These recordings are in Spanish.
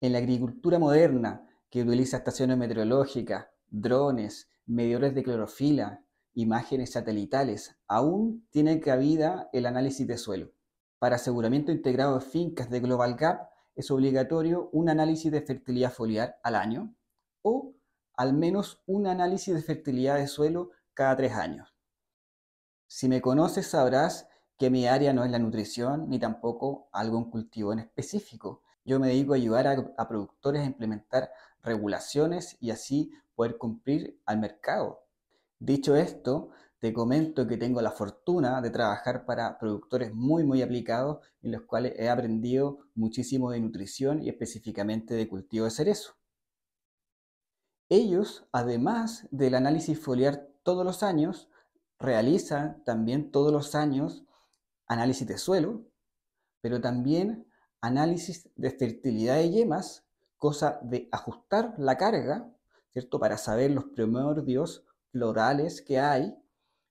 En la agricultura moderna, que utiliza estaciones meteorológicas, drones, medidores de clorofila, imágenes satelitales, aún tiene cabida el análisis de suelo. Para aseguramiento integrado de fincas de Global Gap es obligatorio un análisis de fertilidad foliar al año o al menos un análisis de fertilidad de suelo cada 3 años. Si me conoces sabrás que mi área no es la nutrición ni tampoco algún cultivo en específico. Yo me dedico a ayudar a productores a implementar regulaciones y así poder cumplir al mercado. Dicho esto, te comento que tengo la fortuna de trabajar para productores muy aplicados en los cuales he aprendido muchísimo de nutrición y específicamente de cultivo de cerezo. Ellos, además del análisis foliar todos los años, realizan también todos los años análisis de suelo, pero también análisis de fertilidad de yemas, cosa de ajustar la carga, ¿cierto? Para saber los primordios florales que hay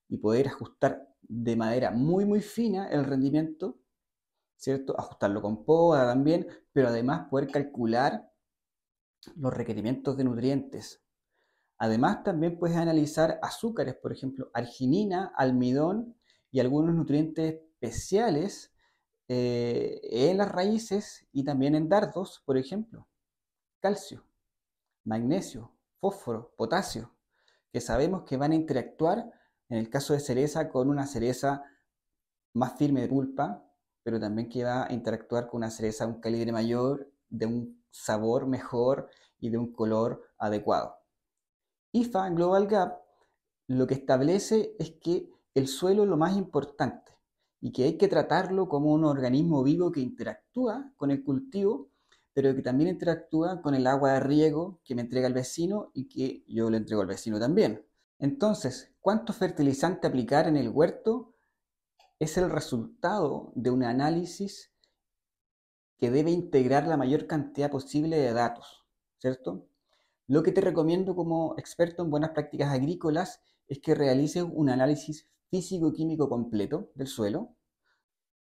y poder ajustar de manera muy fina el rendimiento, ¿cierto? Ajustarlo con poda también, pero además poder calcular los requerimientos de nutrientes. Además, también puedes analizar azúcares, por ejemplo, arginina, almidón y algunos nutrientes especiales en las raíces y también en dardos, por ejemplo, calcio, magnesio, fósforo, potasio, que sabemos que van a interactuar en el caso de cereza con una cereza más firme de pulpa, pero también que va a interactuar con una cereza de un calibre mayor, de un sabor mejor y de un color adecuado. IFA Global Gap lo que establece es que el suelo es lo más importante y que hay que tratarlo como un organismo vivo que interactúa con el cultivo, pero que también interactúa con el agua de riego que me entrega el vecino y que yo le entrego al vecino también. Entonces, ¿cuánto fertilizante aplicar en el huerto? Es el resultado de un análisis que debe integrar la mayor cantidad posible de datos, ¿cierto? Lo que te recomiendo como experto en buenas prácticas agrícolas es que realices un análisis físico-químico completo del suelo,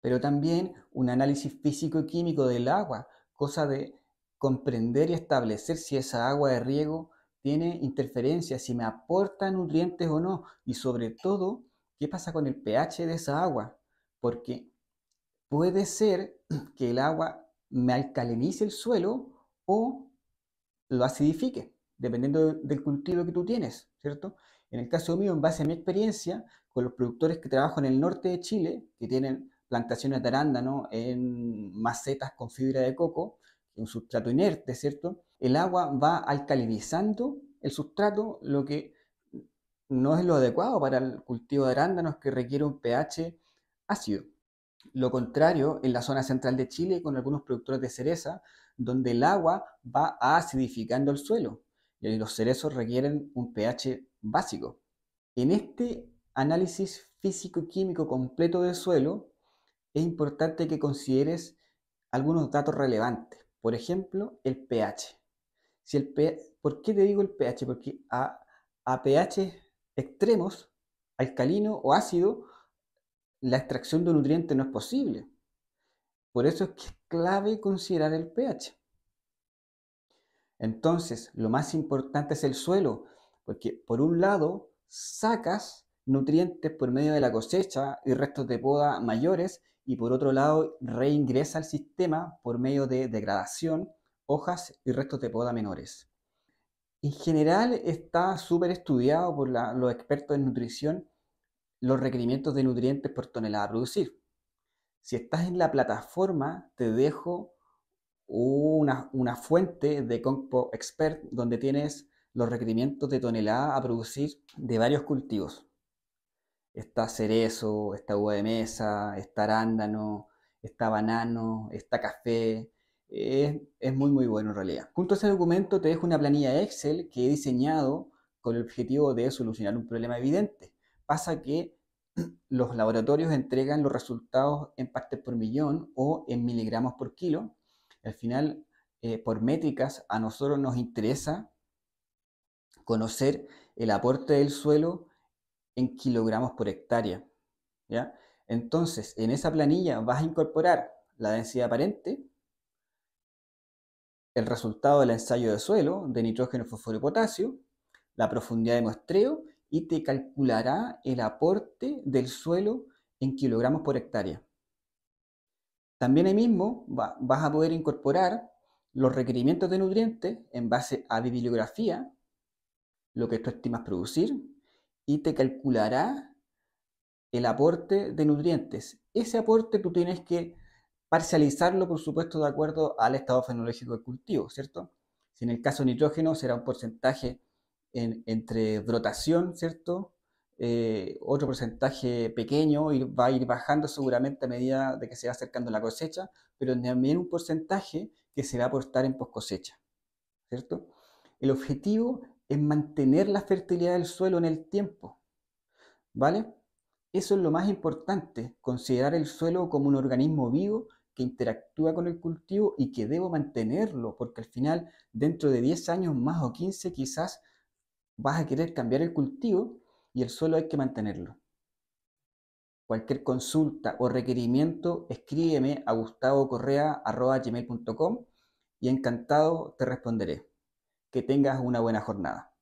pero también un análisis físico-químico del agua, cosa de comprender y establecer si esa agua de riego tiene interferencia, si me aporta nutrientes o no, y sobre todo, qué pasa con el pH de esa agua, porque puede ser que el agua me alcalinice el suelo o lo acidifique, dependiendo del cultivo que tú tienes, ¿cierto? En el caso mío, en base a mi experiencia, con los productores que trabajo en el norte de Chile, que tienen plantaciones de arándano en macetas con fibra de coco, un sustrato inerte, ¿cierto? El agua va alcalinizando el sustrato, lo que no es lo adecuado para el cultivo de arándanos que requiere un pH ácido. Lo contrario en la zona central de Chile con algunos productores de cereza, donde el agua va acidificando el suelo y los cerezos requieren un pH básico. En este análisis físico-químico completo del suelo, es importante que consideres algunos datos relevantes. Por ejemplo, el pH. Si el pH ¿Por qué te digo el pH? Porque a pH extremos, alcalino o ácido, la extracción de nutrientes no es posible. Por eso es que es clave considerar el pH. Entonces, lo más importante es el suelo, porque por un lado sacas nutrientes por medio de la cosecha y restos de poda mayores, y por otro lado reingresa al sistema por medio de degradación, hojas y restos de poda menores. En general está súper estudiado por los expertos en nutrición los requerimientos de nutrientes por tonelada a producir. Si estás en la plataforma, te dejo una fuente de Compo Expert donde tienes los requerimientos de tonelada a producir de varios cultivos. Está cerezo, está uva de mesa, está arándano, está banano, está café. Es muy bueno en realidad. Junto a ese documento te dejo una planilla Excel que he diseñado con el objetivo de solucionar un problema evidente. Pasa que los laboratorios entregan los resultados en partes por millón o en miligramos por kilo. Al final, por métricas, a nosotros nos interesa conocer el aporte del suelo en kilogramos por hectárea, ¿ya? Entonces, en esa planilla vas a incorporar la densidad aparente, el resultado del ensayo de suelo de nitrógeno, fósforo y potasio, la profundidad de muestreo y te calculará el aporte del suelo en kilogramos por hectárea. También ahí mismo vas a poder incorporar los requerimientos de nutrientes en base a bibliografía, lo que tú estimas producir, y te calculará el aporte de nutrientes. Ese aporte tú tienes que parcializarlo, por supuesto, de acuerdo al estado fenológico del cultivo, ¿cierto? Si en el caso de nitrógeno será un porcentaje entre brotación, ¿cierto? Otro porcentaje pequeño y va a ir bajando seguramente a medida de que se va acercando la cosecha, pero también un porcentaje que se va a aportar en post cosecha, ¿cierto? El objetivo es mantener la fertilidad del suelo en el tiempo, ¿vale? Eso es lo más importante, considerar el suelo como un organismo vivo que interactúa con el cultivo y que debo mantenerlo, porque al final, dentro de 10 años más o 15, quizás vas a querer cambiar el cultivo y el suelo hay que mantenerlo. Cualquier consulta o requerimiento, escríbeme a gustavocorrea@gmail.com y encantado te responderé. Que tengas una buena jornada.